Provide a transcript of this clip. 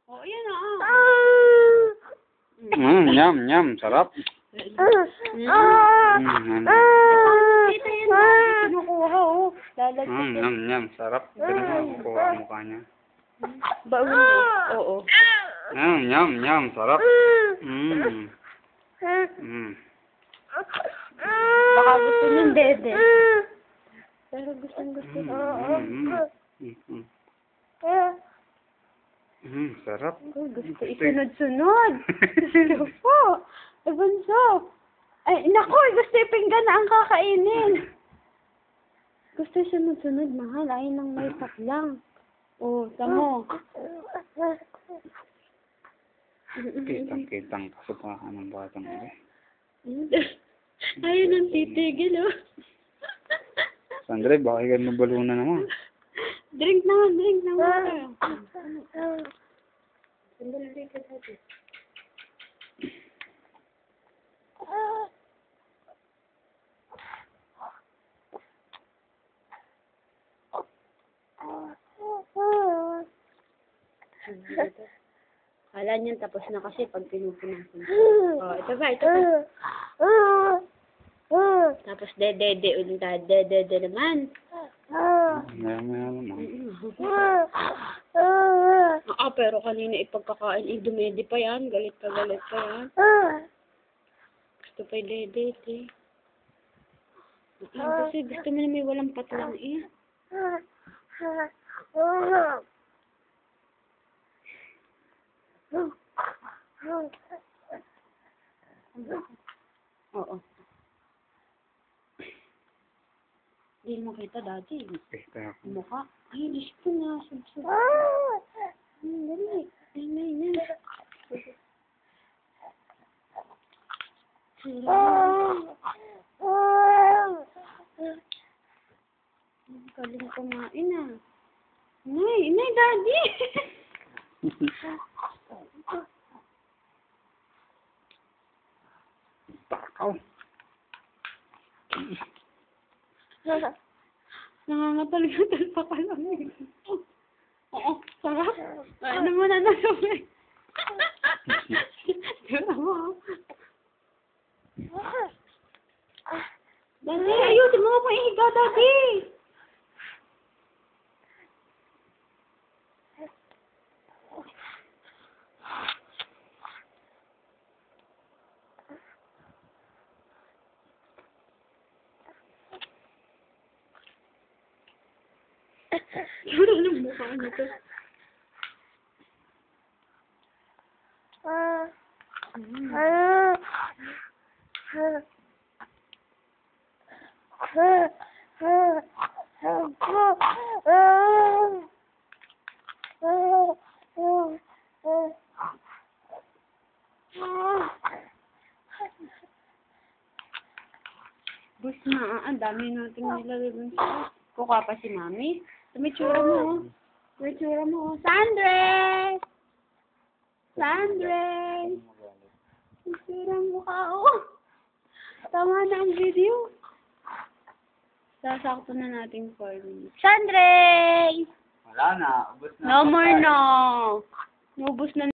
Oh, ayan na. Yum, yum. Sarap. Ito yun. Kinukuha, oh. Lalagyan. Yum, yum. Sarap. Ito na kukuha ang mukha niya. Baon mo. Oo. Yum, yum, yum. Sarap. Mm. Baka gusto ng dede. Pero gusto. Sarap. Oh, gusto isunod-sunod. Gusto po. Bunso. Ay, naku, gusto ipinggan na ang kakainin. Gusto sunod-sunod, mahal. Ayaw nang may lang. Oh, tamo. Kitang kasupahan ng batang ito. Ayaw nang titigil, oh. Sandre, bakit ka nabalunan naman? Drink naman. Sandali ka dati. Kala niyan tapos na kasi pag pinupunan ko. Oh, ito ba? Tapos dede ulit. Dede naman. Pero kanina ipagkakain, dumedi pa yan. Galit pa yan. Gusto pa yung dede. Kasi gusto mo na may walang patlang eh. Oo. Hindi mo kita dati. Mukha. Ay, Diyos ko na. Subsub. Dali. Ay. Galing kumain ah. Inay, daddy. Takaw. Nangangatal-gatal pa ka lang eh. Oo, sarap. Ano mo na nasabi? Diba mo? Daddy, ayusin mo pa ihiga, daddy. Ano ang mukha nito? Bus na, ang dami natin nilagay dun sa kuka pa si Mami. Tumitsura mo, oh. Sandre! Tumitsura mo ka, oh. Tama na ang video. Sasakto na natin 4 minutes. Sandre! Wala na. Ubus na. No more, no. Ubus na.